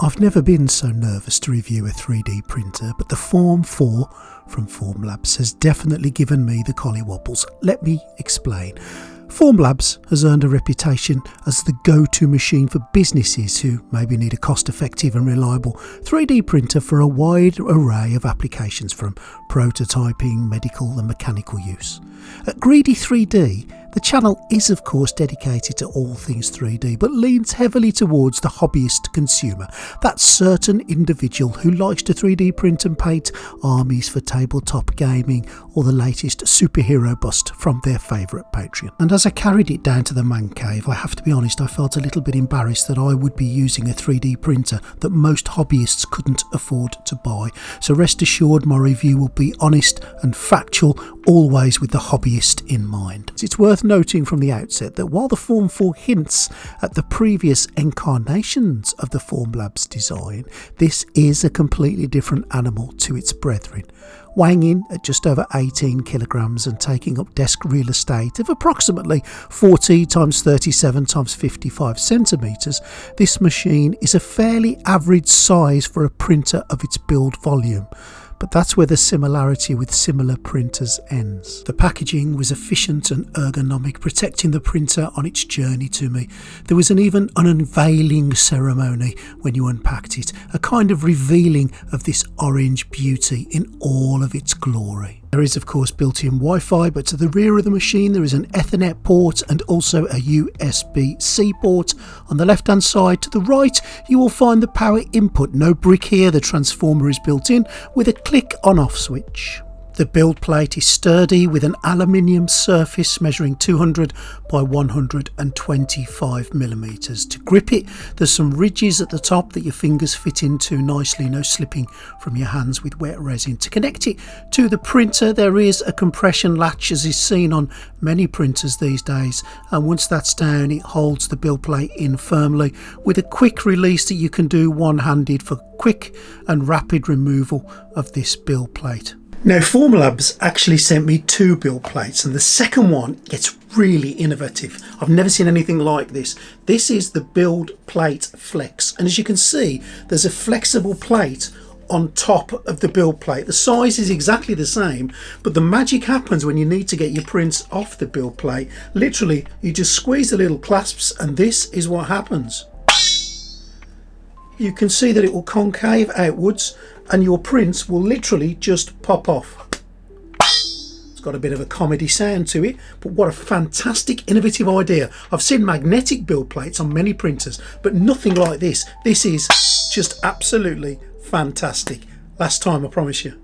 I've never been so nervous to review a 3D printer, but the Form 4 from Formlabs has definitely given me the collywobbles. Let me explain. Formlabs has earned a reputation as the go-to machine for businesses who maybe need a cost-effective and reliable 3D printer for a wide array of applications, from prototyping, medical and mechanical use. At Greedy 3D, the channel is of course dedicated to all things 3D, but leans heavily towards the hobbyist consumer, that certain individual who likes to 3D print and paint armies for tabletop gaming or the latest superhero bust from their favourite Patreon. And as I carried it down to the man cave, I have to be honest, I felt a little bit embarrassed that I would be using a 3D printer that most hobbyists couldn't afford to buy. So rest assured, my review will be honest and factual, always with the hobbyist in mind. It's worth noting from the outset that while the Form 4 hints at the previous incarnations of the Formlabs design, this is a completely different animal to its brethren. Weighing in at just over 18 kilograms and taking up desk real estate of approximately 40 x 37 x 55 centimetres, this machine is a fairly average size for a printer of its build volume. But that's where the similarity with similar printers ends. The packaging was efficient and ergonomic, protecting the printer on its journey to me. There was even an unveiling ceremony when you unpacked it, a kind of revealing of this orange beauty in all of its glory. There is of course built-in Wi-Fi, but to the rear of the machine there is an Ethernet port and also a USB-C port. On the left hand side to the right you will find the power input. No brick here, the transformer is built in with a click on off switch. The build plate is sturdy with an aluminium surface measuring 200 by 125mm. To grip it, there's some ridges at the top that your fingers fit into nicely, no slipping from your hands with wet resin. To connect it to the printer, there is a compression latch, as is seen on many printers these days, and once that's down it holds the build plate in firmly with a quick release that you can do one-handed for quick and rapid removal of this build plate. Now, Formlabs actually sent me two build plates, and the second one gets really innovative. I've never seen anything like this. This is the build plate flex, and as you can see there's a flexible plate on top of the build plate. The size is exactly the same, but the magic happens when you need to get your prints off the build plate. Literally, you just squeeze the little clasps and this is what happens. You can see that it will concave outwards and your prints will literally just pop off. It's got a bit of a comedy sound to it, but what a fantastic innovative idea. I've seen magnetic build plates on many printers, but nothing like this. This is just absolutely fantastic. Last time, I promise you.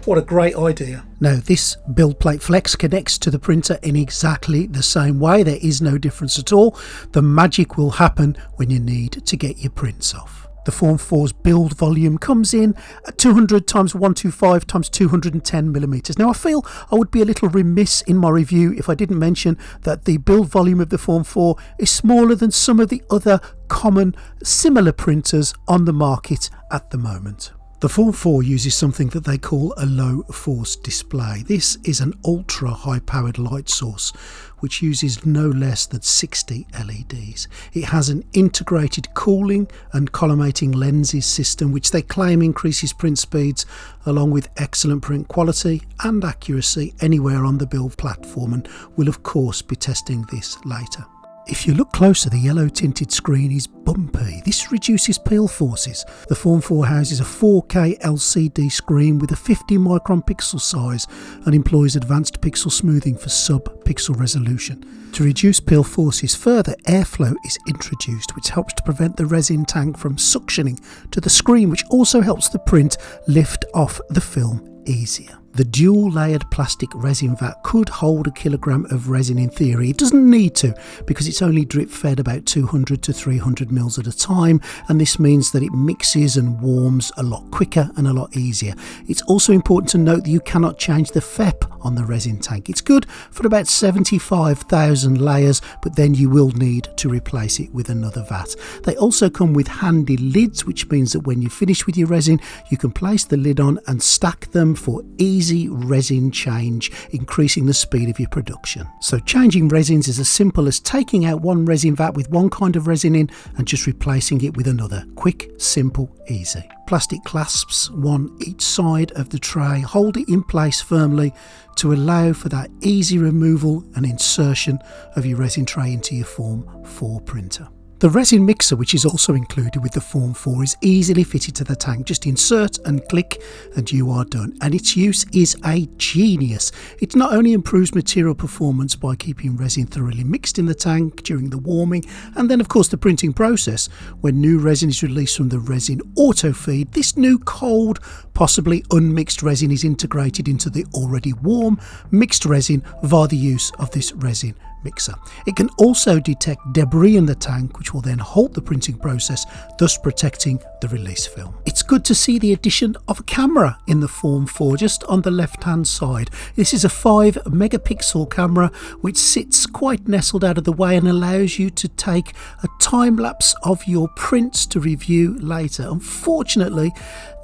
What a great idea. Now, this build plate flex connects to the printer in exactly the same way. There is no difference at all. The magic will happen when you need to get your prints off. The Form 4's build volume comes in at 200 x 125 x 210mm. Now, I feel I would be a little remiss in my review if I didn't mention that the build volume of the Form 4 is smaller than some of the other common similar printers on the market at the moment. The Form 4 uses something that they call a low force display. This is an ultra high powered light source which uses no less than 60 LEDs. It has an integrated cooling and collimating lenses system which they claim increases print speeds along with excellent print quality and accuracy anywhere on the build platform, and we'll of course be testing this later. If you look closer, the yellow tinted screen is bumpy. This reduces peel forces. The Form 4 houses a 4K LCD screen with a 50 micron pixel size and employs advanced pixel smoothing for sub-pixel resolution. To reduce peel forces further, airflow is introduced, which helps to prevent the resin tank from suctioning to the screen, which also helps the print lift off the film easier. The dual layered plastic resin vat could hold 1 kilogram of resin in theory. It doesn't need to because it's only drip fed about 200 to 300 mils at a time, and this means that it mixes and warms a lot quicker and a lot easier. It's also important to note that you cannot change the FEP on the resin tank. It's good for about 75,000 layers, but then you will need to replace it with another vat. They also come with handy lids, which means that when you finish with your resin, you can place the lid on and stack them for easy resin change, increasing the speed of your production. So changing resins is as simple as taking out one resin vat with one kind of resin in and just replacing it with another. Quick, simple, easy. Plastic clasps, one each side of the tray, hold it in place firmly to allow for that easy removal and insertion of your resin tray into your Form 4 printer. The resin mixer, which is also included with the Form 4, is easily fitted to the tank. Just insert and click and you are done. And its use is a genius. It not only improves material performance by keeping resin thoroughly mixed in the tank during the warming, and then of course the printing process. When new resin is released from the resin auto feed, this new cold, possibly unmixed resin is integrated into the already warm mixed resin via the use of this resin mixer. It can also detect debris in the tank, which will then halt the printing process, thus protecting the release film. It's good to see the addition of a camera in the Form 4 just on the left hand side. This is a 5 megapixel camera which sits quite nestled out of the way and allows you to take a time lapse of your prints to review later. Unfortunately,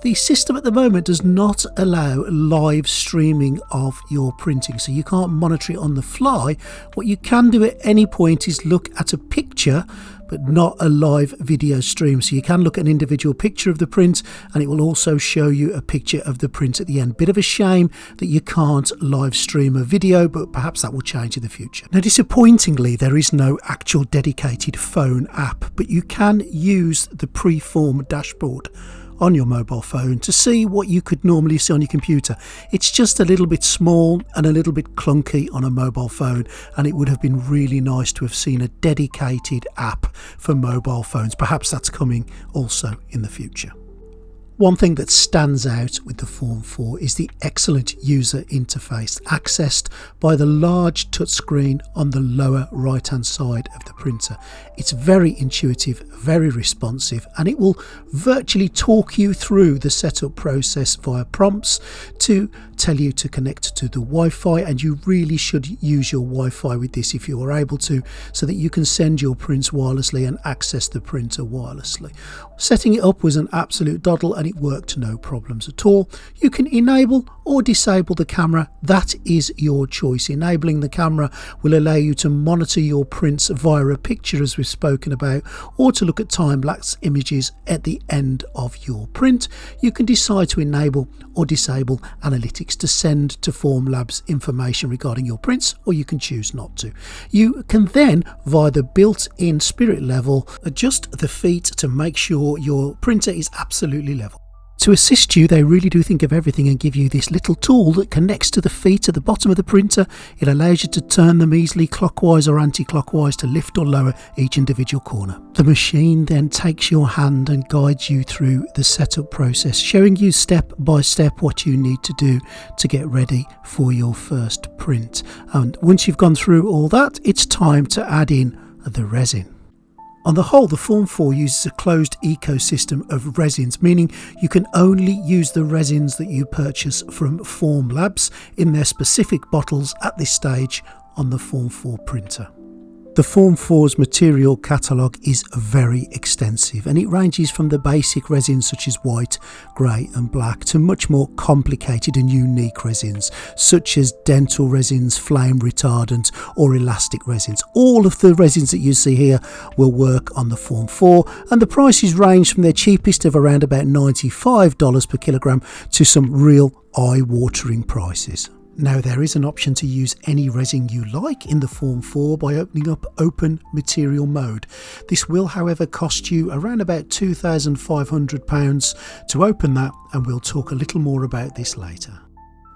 the system at the moment does not allow live streaming of your printing, so you can't monitor it on the fly. What you can do at any point is look at a picture, but not a live video stream. So you can look at an individual picture of the print and it will also show you a picture of the print at the end. Bit of a shame that you can't live stream a video, but perhaps that will change in the future. Now, disappointingly, there is no actual dedicated phone app, but you can use the PreForm dashboard on your mobile phone to see what you could normally see on your computer. It's just a little bit small and a little bit clunky on a mobile phone, and it would have been really nice to have seen a dedicated app for mobile phones. Perhaps that's coming also in the future. One thing that stands out with the Form 4 is the excellent user interface accessed by the large touchscreen on the lower right hand side of the printer. It's very intuitive, very responsive, and it will virtually talk you through the setup process via prompts to tell you to connect to the Wi-Fi, and you really should use your Wi-Fi with this if you are able to, so that you can send your prints wirelessly and access the printer wirelessly. Setting it up was an absolute doddle and it worked no problems at all. You can enable or disable the camera. That is your choice. Enabling the camera will allow you to monitor your prints via a picture, as we've spoken about, or to look at time-lapse images at the end of your print. You can decide to enable or disable analytics to send to Formlabs information regarding your prints, or you can choose not to. You can then, via the built-in spirit level, adjust the feet to make sure your printer is absolutely level. To assist you, they really do think of everything and give you this little tool that connects to the feet at the bottom of the printer. It allows you to turn them easily clockwise or anti-clockwise to lift or lower each individual corner. The machine then takes your hand and guides you through the setup process, showing you step by step what you need to do to get ready for your first print. And once you've gone through all that, it's time to add in the resin. On the whole, the Form 4 uses a closed ecosystem of resins, meaning you can only use the resins that you purchase from Formlabs in their specific bottles at this stage on the Form 4 printer. The Form 4's material catalogue is very extensive, and it ranges from the basic resins such as white, grey and black to much more complicated and unique resins such as dental resins, flame retardant or elastic resins. All of the resins that you see here will work on the Form 4, and the prices range from their cheapest of around about $95 per kilogram to some real eye-watering prices. Now, there is an option to use any resin you like in the Form 4 by opening up Open Material Mode. This will, however, cost you around about £2,500 to open that, and we'll talk a little more about this later.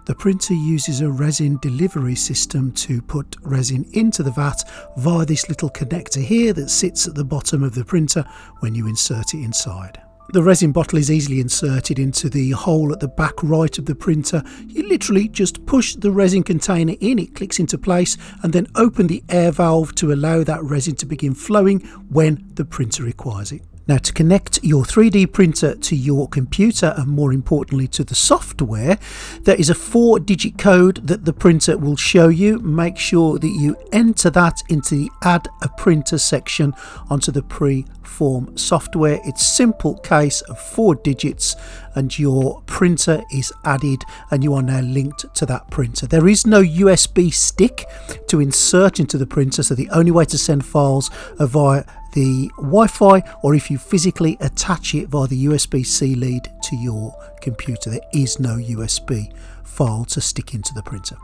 The printer uses a resin delivery system to put resin into the vat via this little connector here that sits at the bottom of the printer when you insert it inside. The resin bottle is easily inserted into the hole at the back right of the printer. You literally just push the resin container in, it clicks into place, and then open the air valve to allow that resin to begin flowing when the printer requires it. Now, to connect your 3D printer to your computer and more importantly to the software, there is a 4-digit code that the printer will show you. Make sure that you enter that into the Add a Printer section onto the PreForm software. It's a simple case of 4 digits and your printer is added and you are now linked to that printer. There is no USB stick to insert into the printer, so the only way to send files are via the Wi-Fi, or if you physically attach it via the USB-C lead to your computer. There is no USB file to stick into the printer.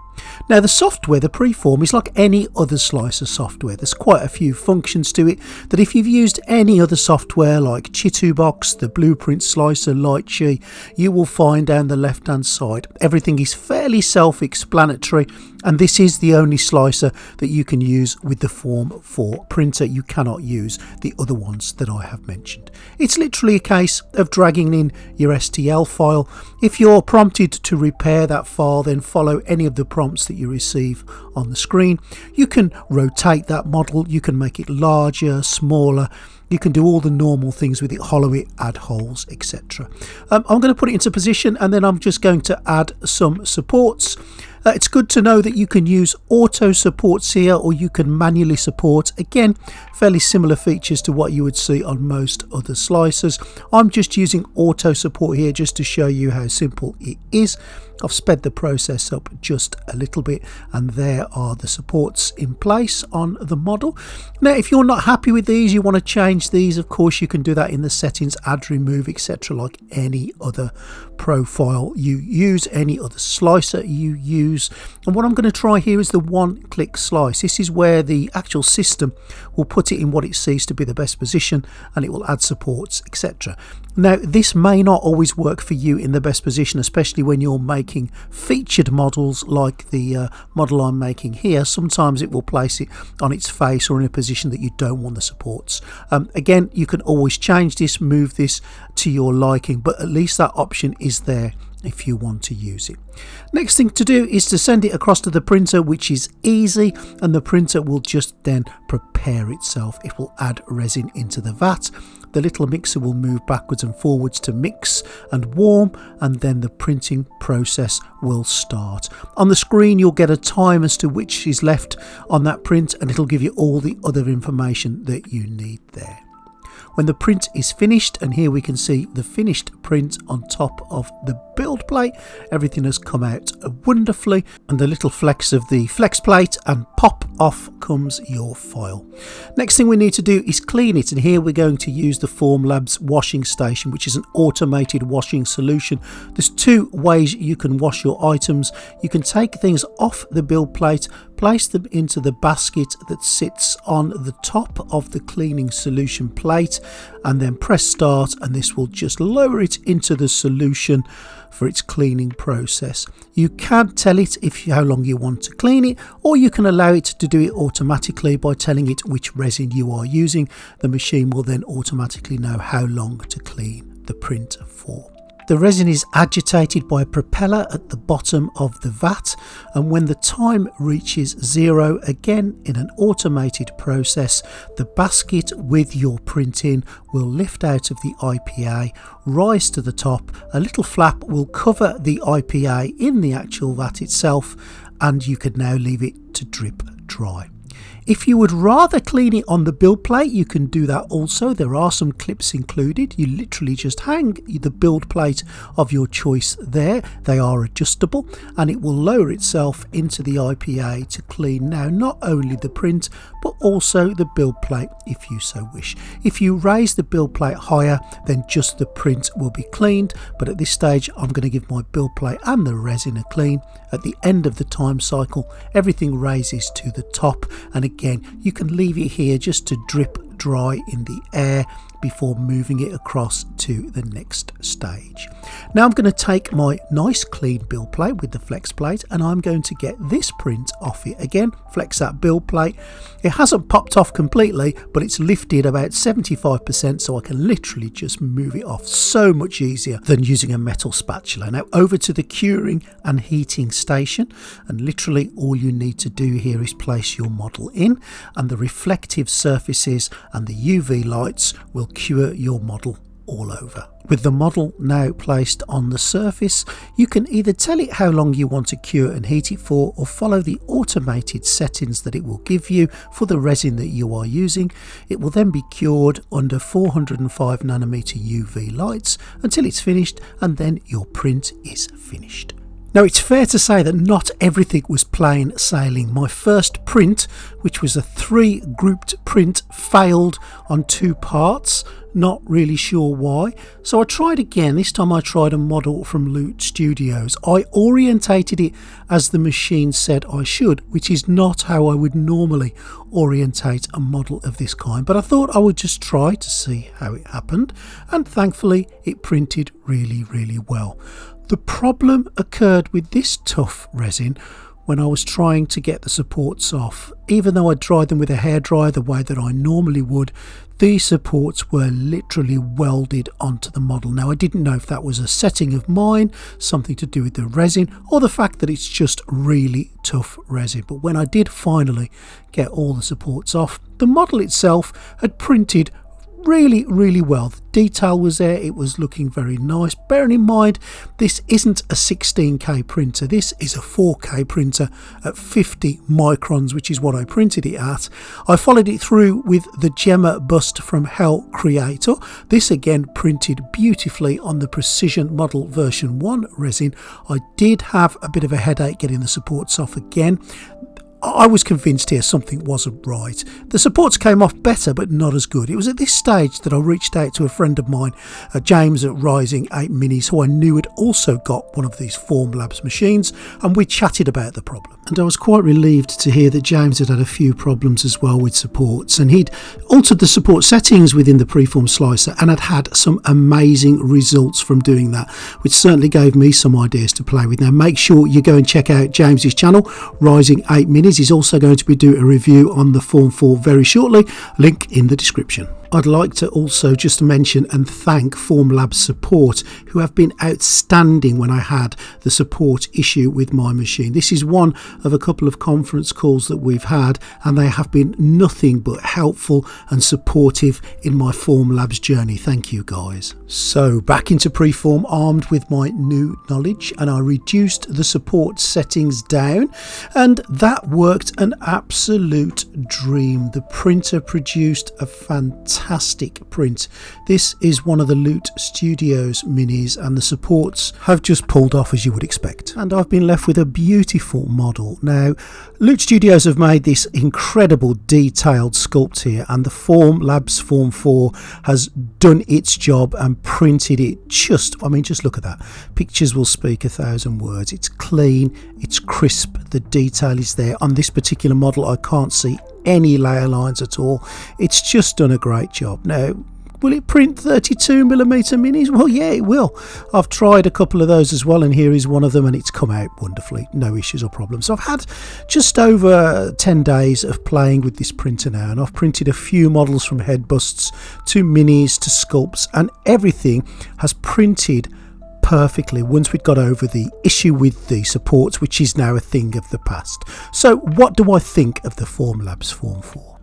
Now, the software, the PreForm, is like any other slicer software. There's quite a few functions to it that if you've used any other software like Chitubox, the Blueprint Slicer, Lightsheet, you will find down the left hand side. Everything is fairly self-explanatory, and this is the only slicer that you can use with the Form 4 printer. You cannot use the other ones that I have mentioned. It's literally a case of dragging in your STL file. If you're prompted to repair that file, then follow any of the prompts that you receive on the screen. You can rotate that model, you can make it larger, smaller, you can do all the normal things with it, hollow it, add holes, etc. I'm going to put it into position and then I'm just going to add some supports. It's good to know that you can use auto supports here, or you can manually support. Again, fairly similar features to what you would see on most other slicers. I'm just using auto support here just to show you how simple it is. I've sped the process up just a little bit, and there are the supports in place on the model. Now, if you're not happy with these, you want to change these, of course you can do that in the settings, add, remove, etc., like any other profile you use, any other slicer you use. And what I'm going to try here is the one-click slice. This is where the actual system will put it in what it sees to be the best position, and it will add supports, etc. Now, this may not always work for you in the best position, especially when you're making featured models like the model I'm making here. Sometimes it will place it on its face or in a position that you don't want the supports. Again, you can always change this, move this to your liking, but at least that option is there if you want to use it. Next thing to do is to send it across to the printer, which is easy, and the printer will just then prepare itself. It will add resin into the vat. The little mixer will move backwards and forwards to mix and warm, and then the printing process will start. On the screen you'll get a time as to which is left on that print, and it'll give you all the other information that you need there. When the print is finished, and here we can see the finished print on top of the build plate, everything has come out wonderfully, and the little flex of the flex plate, and pop, off comes your file. Next thing we need to do is clean it, and here we're going to use the Formlabs washing station, which is an automated washing solution. There's 2 ways you can wash your items. You can take things off the build plate, place them into the basket that sits on the top of the cleaning solution plate, and then press start, and this will just lower it into the solution for its cleaning process. You can tell it how long you want to clean it, or you can allow it to do it automatically by telling it which resin you are using. The machine will then automatically know how long to clean the print for. The resin is agitated by a propeller at the bottom of the vat, and when the time reaches 0, again in an automated process, the basket with your print in will lift out of the IPA, rise to the top, a little flap will cover the IPA in the actual vat itself, and you can now leave it to drip dry. If you would rather clean it on the build plate, you can do that also. There are some clips included. You literally just hang the build plate of your choice there. They are adjustable, and it will lower itself into the IPA to clean now not only the print but also the build plate if you so wish. If you raise the build plate higher, then just the print will be cleaned, but at this stage I'm going to give my build plate and the resin a clean. At the end of the time cycle, everything raises to the top, and again you can leave it here just to drip dry in the air before moving it across to the next stage. Now I'm going to take my nice clean build plate with the flex plate, and I'm going to get this print off it again. Flex that build plate. It hasn't popped off completely, but it's lifted about 75%, so I can literally just move it off. So much easier than using a metal spatula. Now over to the curing and heating station, and literally all you need to do here is place your model in, and the reflective surfaces and the UV lights will cure your model all over. With the model now placed on the surface, you can either tell it how long you want to cure and heat it for, or follow the automated settings that it will give you for the resin that you are using. It will then be cured under 405 nanometer UV lights until it's finished, and then your print is finished. Now, it's fair to say that not everything was plain sailing. My first print, which was a 3 grouped print, failed on 2 parts. Not really sure why. So I tried again. This time I tried a model from Loot Studios. I orientated it as the machine said I should, which is not how I would normally orientate a model of this kind. But I thought I would just try to see how it happened. And thankfully it printed really, really well. The problem occurred with this tough resin when I was trying to get the supports off. Even though I dried them with a hairdryer the way that I normally would, these supports were literally welded onto the model. Now, I didn't know if that was a setting of mine, something to do with the resin, or the fact that it's just really tough resin. But when I did finally get all the supports off, the model itself had printed really, really well. The detail was there. It was looking very nice. Bearing in mind, this isn't a 16K printer. This is a 4K printer at 50 microns, which is what I printed it at. I followed it through with the Gemma bust from Hell Creator. This again printed beautifully on the Precision Model version 1 resin. I did have a bit of a headache getting the supports off again. I was convinced here something wasn't right. The supports came off better, but not as good. It was at this stage that I reached out to a friend of mine, James at Rising Ape Minis, who I knew had also got one of these Formlabs machines, and we chatted about the problem. And I was quite relieved to hear that James had had a few problems as well with supports, and he'd altered the support settings within the PreForm slicer and had had some amazing results from doing that, which certainly gave me some ideas to play with. Now, make sure you go and check out James's channel, Rising Ape Minis. He's also going to be doing a review on the Form 4 very shortly. Link in the description. I'd like to also just mention and thank Formlabs support, who have been outstanding when I had the support issue with my machine. This is one of a couple of conference calls that we've had, and they have been nothing but helpful and supportive in my Formlabs journey. Thank you, guys. So back into PreForm armed with my new knowledge, and I reduced the support settings down, and that worked an absolute dream. The printer produced a fantastic print. This is one of the Loot Studios minis, and the supports have just pulled off as you would expect, and I've been left with a beautiful model. Now, Loot Studios have made this incredible detailed sculpt here, and the Formlabs Form 4 has done its job and printed it just look at that. Pictures will speak 1,000 words. It's clean, it's crisp, the detail is there. On this particular model I can't see any layer lines at all. It's just done a great job. Now, will it print 32mm minis? Well, yeah, it will. I've tried a couple of those as well, and here is one of them, and it's come out wonderfully. No issues or problems. So I've had just over 10 days of playing with this printer now, and I've printed a few models from head busts to minis to sculpts, and everything has printed perfectly once we'd got over the issue with the supports, which is now a thing of the past. So what do I think of the Formlabs Form 4?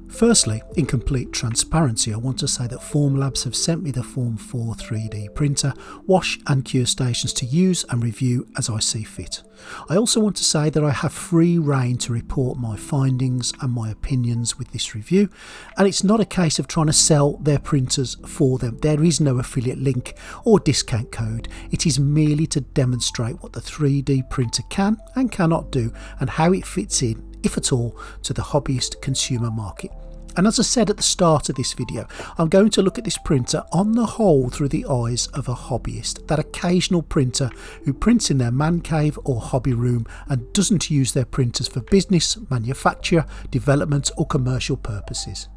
Firstly, in complete transparency, I want to say that Formlabs have sent me the Form 4 3D printer, wash and cure stations to use and review as I see fit. I also want to say that I have free rein to report my findings and my opinions with this review, and it's not a case of trying to sell their printers for them. There is no affiliate link or discount code. It is merely to demonstrate what the 3D printer can and cannot do, and how it fits in, if at all, to the hobbyist consumer market. And as I said at the start of this video, I'm going to look at this printer on the whole through the eyes of a hobbyist, that occasional printer who prints in their man cave or hobby room and doesn't use their printers for business, manufacture, development or commercial purposes.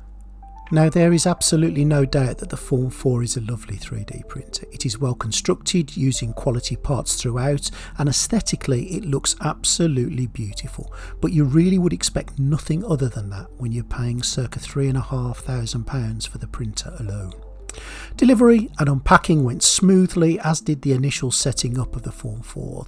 Now, there is absolutely no doubt that the Form 4 is a lovely 3D printer. It is well constructed, using quality parts throughout, and aesthetically it looks absolutely beautiful. But you really would expect nothing other than that when you're paying circa £3,500 for the printer alone. Delivery and unpacking went smoothly, as did the initial setting up of the Form 4.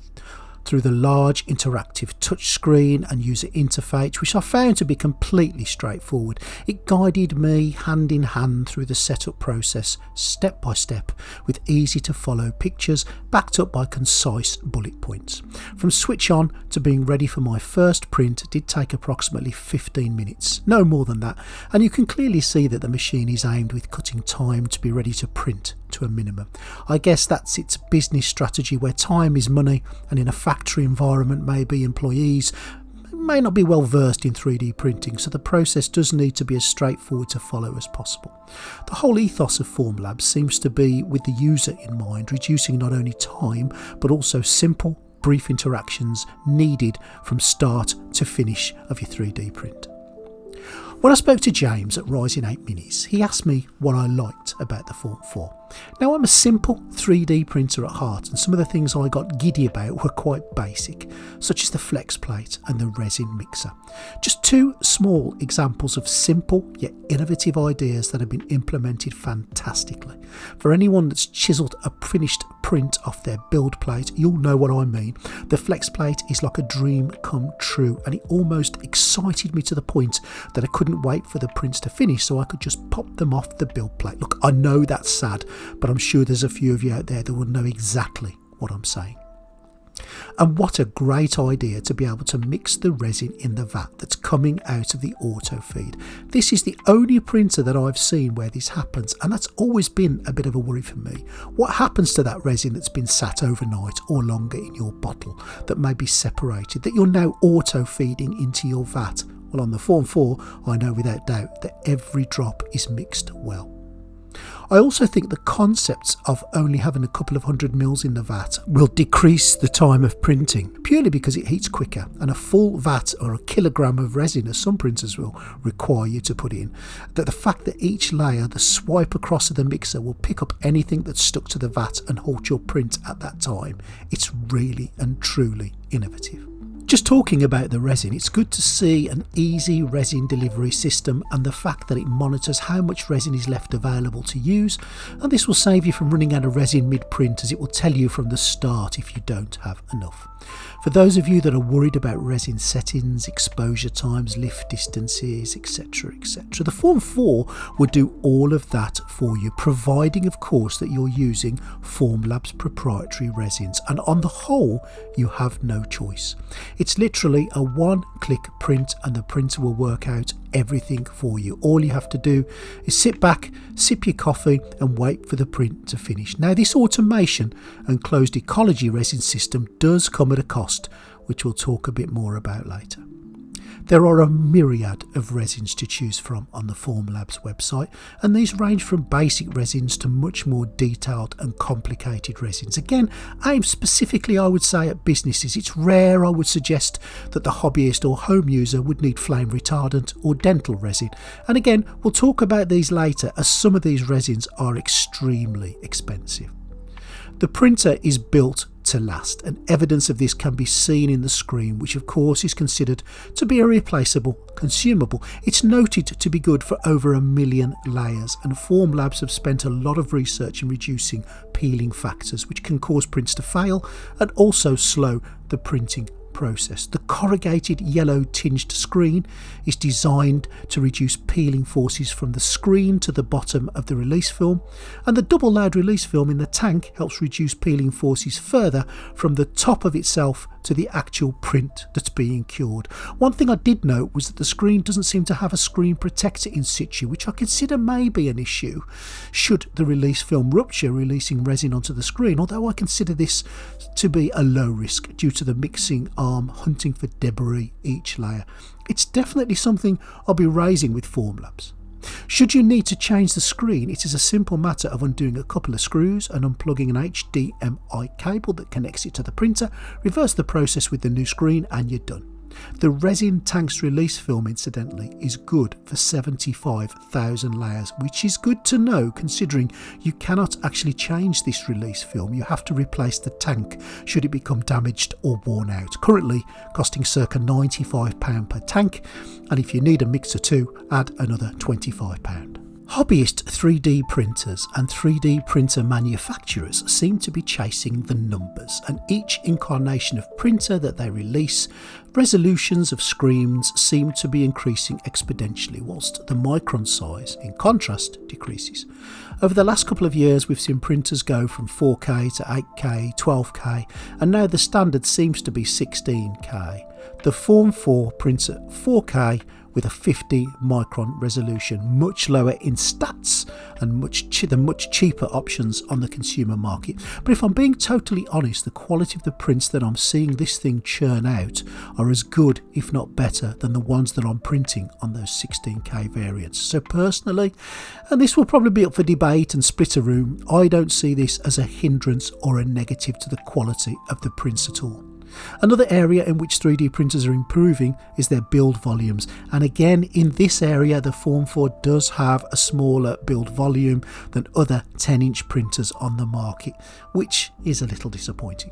through the large interactive touchscreen and user interface, which I found to be completely straightforward. It guided me hand in hand through the setup process, step by step, with easy to follow pictures backed up by concise bullet points. From switch on to being ready for my first print did take approximately 15 minutes, no more than that, and you can clearly see that the machine is aimed with cutting time to be ready to print to a minimum. I guess that's its business strategy, where time is money, and in a factory environment maybe employees may not be well versed in 3D printing, so the process does need to be as straightforward to follow as possible. The whole ethos of Formlabs seems to be with the user in mind, reducing not only time but also simple, brief interactions needed from start to finish of your 3D print. When I spoke to James at Resin Ape Minis, he asked me what I liked about the Form 4. Now, I'm a simple 3D printer at heart, and some of the things I got giddy about were quite basic, such as the flex plate and the resin mixer. Just two small examples of simple yet innovative ideas that have been implemented fantastically. For anyone that's chiselled a finished print off their build plate, you'll know what I mean. The flex plate is like a dream come true, and it almost excited me to the point that I couldn't wait for the prints to finish so I could just pop them off the build plate. Look, I know that's sad, but I'm sure there's a few of you out there that will know exactly what I'm saying. And what a great idea to be able to mix the resin in the vat that's coming out of the auto feed. This is the only printer that I've seen where this happens, and that's always been a bit of a worry for me. What happens to that resin that's been sat overnight or longer in your bottle that may be separated, that you're now auto feeding into your vat? Well, on the Form 4, I know without doubt that every drop is mixed well. I also think the concepts of only having a couple of 100 mils in the vat will decrease the time of printing, purely because it heats quicker, and a full vat or a kilogram of resin, as some printers will require you to put in, that the fact that each layer, the swipe across of the mixer, will pick up anything that's stuck to the vat and halt your print at that time, it's really and truly innovative. Just talking about the resin, it's good to see an easy resin delivery system, and the fact that it monitors how much resin is left available to use, and this will save you from running out of resin mid-print, as it will tell you from the start if you don't have enough. For those of you that are worried about resin settings, exposure times, lift distances, etc, the Form 4 will do all of that for you, providing of course that you're using Formlabs proprietary resins, and on the whole you have no choice. It's literally a one-click print, and the printer will work out everything for you. All you have to do is sit back, sip your coffee and wait for the print to finish. Now, this automation and closed ecology resin system does come at a cost, which we'll talk a bit more about later. There are a myriad of resins to choose from on the Formlabs website, and these range from basic resins to much more detailed and complicated resins. Again, aimed specifically, I would say, at businesses. It's rare, I would suggest, that the hobbyist or home user would need flame retardant or dental resin. And again, we'll talk about these later, as some of these resins are extremely expensive. The printer is built to last, and evidence of this can be seen in the screen, which of course is considered to be a replaceable consumable. It's noted to be good for over 1 million layers, and Formlabs have spent a lot of research in reducing peeling factors, which can cause prints to fail and also slow the printing process. The corrugated yellow tinged screen is designed to reduce peeling forces from the screen to the bottom of the release film, and the double layered release film in the tank helps reduce peeling forces further from the top of itself to the actual print that's being cured. One thing I did note was that the screen doesn't seem to have a screen protector in situ, which I consider may be an issue should the release film rupture, releasing resin onto the screen, although I consider this to be a low risk due to the mixing arm hunting for debris each layer. It's definitely something I'll be raising with Formlabs. Should you need to change the screen, it is a simple matter of undoing a couple of screws and unplugging an HDMI cable that connects it to the printer, reverse the process with the new screen, and you're done. The resin tank's release film, incidentally, is good for 75,000 layers, which is good to know considering you cannot actually change this release film. You have to replace the tank should it become damaged or worn out, currently costing circa £95 per tank, and if you need a mixer too, add another £25. Hobbyist 3D printers and 3D printer manufacturers seem to be chasing the numbers, and each incarnation of printer that they release, resolutions of screens seem to be increasing exponentially, whilst the micron size, in contrast, decreases. Over the last couple of years, we've seen printers go from 4K to 8K, 12K, and now the standard seems to be 16K. The Form 4 prints at 4K with a 50 micron resolution, much lower in stats and much cheaper options on the consumer market. But if I'm being totally honest, the quality of the prints that I'm seeing this thing churn out are as good, if not better, than the ones that I'm printing on those 16K variants. So personally, and this will probably be up for debate and split a room, I don't see this as a hindrance or a negative to the quality of the prints at all. Another area in which 3D printers are improving is their build volumes, and again in this area the Form 4 does have a smaller build volume than other 10-inch printers on the market, which is a little disappointing.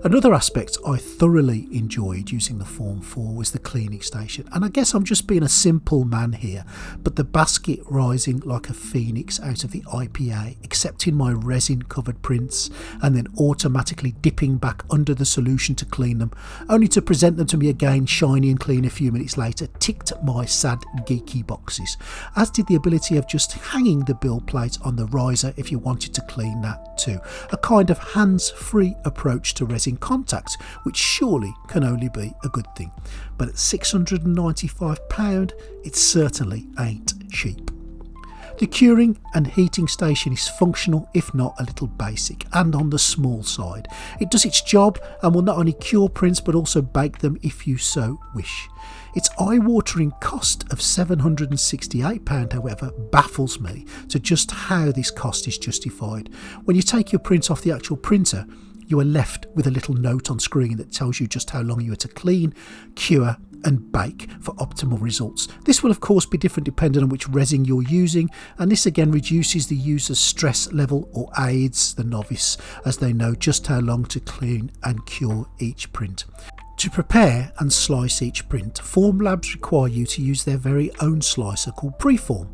Another aspect I thoroughly enjoyed using the Form 4 was the cleaning station, and I guess I'm just being a simple man here, but the basket rising like a phoenix out of the IPA, accepting my resin covered prints and then automatically dipping back under the solution to clean them, only to present them to me again shiny and clean a few minutes later, ticked my sad geeky boxes, as did the ability of just hanging the build plate on the riser if you wanted to clean that too. A kind of hands-free approach to resin contact, which surely can only be a good thing. But at £695, it certainly ain't cheap. The curing and heating station is functional, if not a little basic, and on the small side. It does its job and will not only cure prints but also bake them if you so wish. Its eye-watering cost of £768, however, baffles me to just how this cost is justified. When you take your print off the actual printer, you are left with a little note on screen that tells you just how long you are to clean, cure and bake for optimal results. This will of course be different depending on which resin you're using, and this again reduces the user's stress level or aids the novice, as they know just how long to clean and cure each print. To prepare and slice each print, Formlabs require you to use their very own slicer called PreForm.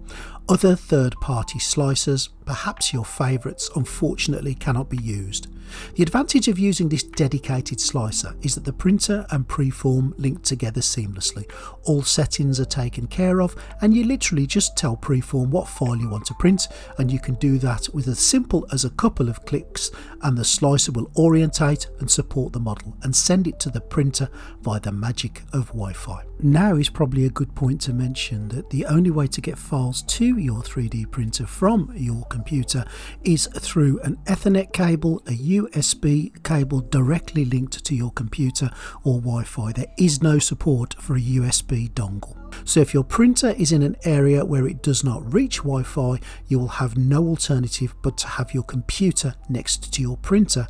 Other third-party slicers, perhaps your favourites, unfortunately cannot be used. The advantage of using this dedicated slicer is that the printer and PreForm link together seamlessly. All settings are taken care of, and you literally just tell PreForm what file you want to print, and you can do that with as simple as a couple of clicks, and the slicer will orientate and support the model and send it to the printer via the magic of Wi-Fi. Now is probably a good point to mention that the only way to get files to your 3D printer from your computer is through an Ethernet cable, a USB cable directly linked to your computer, or Wi-Fi. There is no support for a USB dongle. So if your printer is in an area where it does not reach Wi-Fi, you will have no alternative but to have your computer next to your printer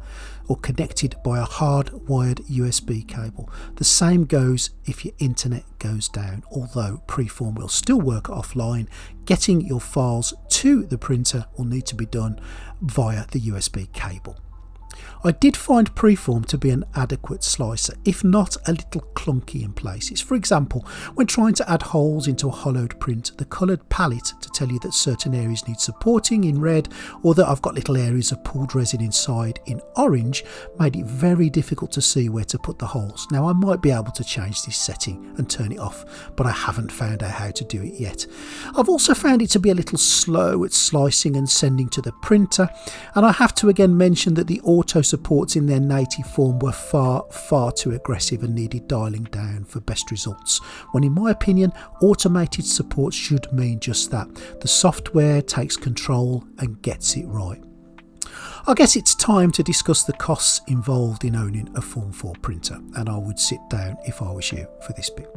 or connected by a hard-wired USB cable. The same goes if your internet goes down, although PreForm will still work offline. Getting your files to the printer will need to be done via the USB cable. I did find PreForm to be an adequate slicer, if not a little clunky in places. For example, when trying to add holes into a hollowed print, the coloured palette to tell you that certain areas need supporting in red, or that I've got little areas of pooled resin inside in orange, made it very difficult to see where to put the holes. Now I might be able to change this setting and turn it off, but I haven't found out how to do it yet. I've also found it to be a little slow at slicing and sending to the printer, and I have to again mention that the auto supports in their native form were far too aggressive and needed dialing down for best results, when in my opinion automated support should mean just that. The software takes control and gets it right. I guess it's time to discuss the costs involved in owning a Form 4 printer, and I would sit down if I was you for this bit.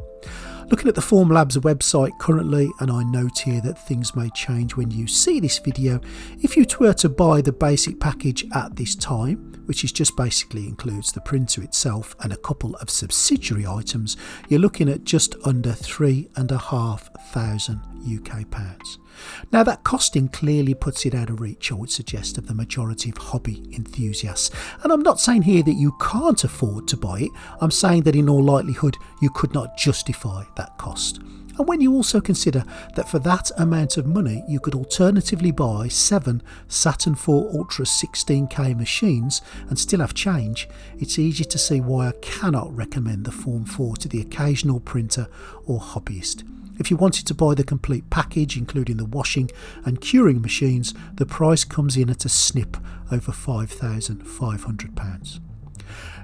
Looking at the Formlabs website currently, and I note here that things may change when you see this video, if you were to buy the basic package at this time, which is just basically includes the printer itself and a couple of subsidiary items, you're looking at just under £3,500 UK pounds. Now that costing clearly puts it out of reach, I would suggest, of the majority of hobby enthusiasts, and I'm not saying here that you can't afford to buy it. I'm saying that in all likelihood you could not justify that cost. And when you also consider that for that amount of money you could alternatively buy 7 Saturn IV Ultra 16K machines and still have change, it's easy to see why I cannot recommend the Form 4 to the occasional printer or hobbyist. If you wanted to buy the complete package, including the washing and curing machines, the price comes in at a snip over £5,500.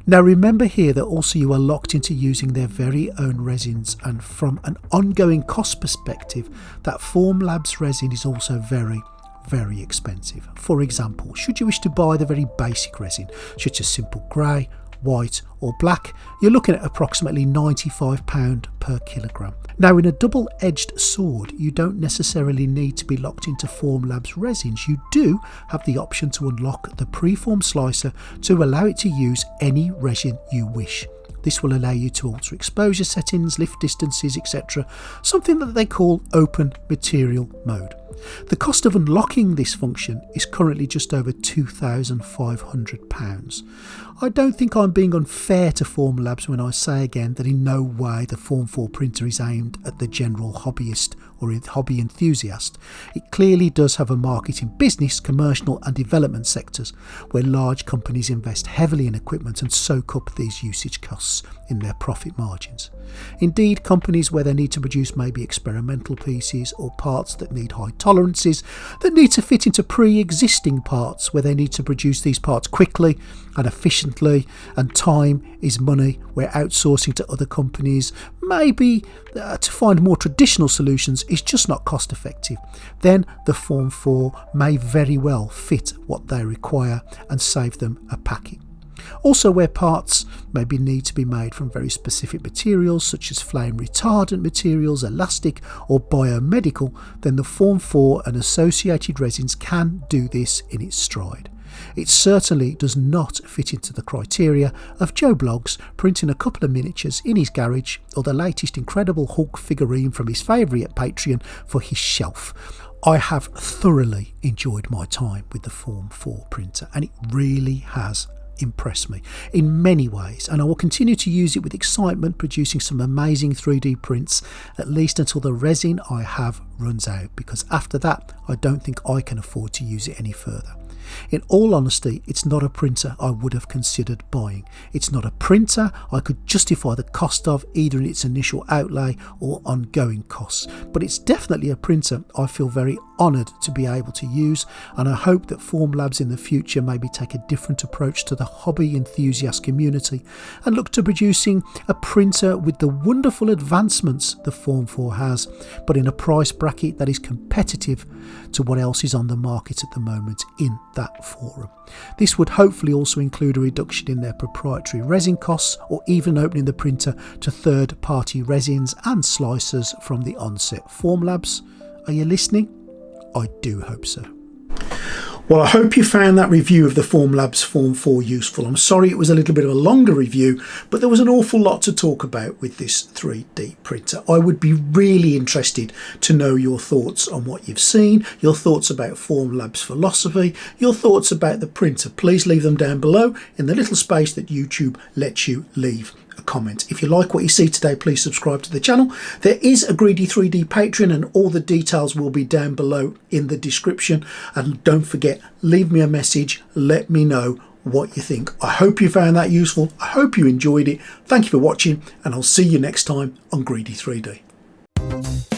Now remember here that also you are locked into using their very own resins, and from an ongoing cost perspective, that Formlabs resin is also very expensive. For example, should you wish to buy the very basic resin, such as simple grey, white or black, you're looking at approximately £95 per kilogram. Now in a double-edged sword, you don't necessarily need to be locked into Formlabs resins. You do have the option to unlock the PreForm slicer to allow it to use any resin you wish. This will allow you to alter exposure settings, lift distances, etc., something that they call open material mode. The cost of unlocking this function is currently just over £2,500. I don't think I'm being unfair to Formlabs when I say again that in no way the Form 4 printer is aimed at the general hobbyist or hobby enthusiast. It clearly does have a market in business, commercial and development sectors where large companies invest heavily in equipment and soak up these usage costs in their profit margins. Indeed, companies where they need to produce maybe experimental pieces or parts that need high tolerances, that need to fit into pre-existing parts where they need to produce these parts quickly and efficiently, and time is money, where outsourcing to other companies, maybe to find more traditional solutions, is just not cost effective, then the Form 4 may very well fit what they require and save them a packing. Also, where parts maybe need to be made from very specific materials such as flame retardant materials, elastic or biomedical, then the Form 4 and associated resins can do this in its stride. It certainly does not fit into the criteria of Joe Bloggs printing a couple of miniatures in his garage, or the latest incredible Hulk figurine from his favourite Patreon for his shelf. I have thoroughly enjoyed my time with the Form 4 printer, and it really has impressed me in many ways, and I will continue to use it with excitement, producing some amazing 3D prints, at least until the resin I have runs out, because after that I don't think I can afford to use it any further. In all honesty, it's not a printer I would have considered buying. It's not a printer I could justify the cost of, either in its initial outlay or ongoing costs, but it's definitely a printer I feel very honoured to be able to use, and I hope that Formlabs in the future maybe take a different approach to the hobby enthusiast community and look to producing a printer with the wonderful advancements the Form 4 has, but in a price bracket that is competitive to what else is on the market at the moment in that forum. This would hopefully also include a reduction in their proprietary resin costs, or even opening the printer to third-party resins and slicers from the onset. Formlabs, are you listening? I do hope so. Well, I hope you found that review of the Formlabs Form 4 useful. I'm sorry it was a little bit of a longer review, but there was an awful lot to talk about with this 3D printer. I would be really interested to know your thoughts on what you've seen, your thoughts about Formlabs philosophy, your thoughts about the printer. Please leave them down below in the little space that YouTube lets you leave a comment. If you like what you see today, please subscribe to the channel. There is a Greedy 3D Patreon, and all the details will be down below in the description. And don't forget, leave me a message, let me know what you think. I hope you found that useful. I hope you enjoyed it. Thank you for watching, and I'll see you next time on Greedy 3D.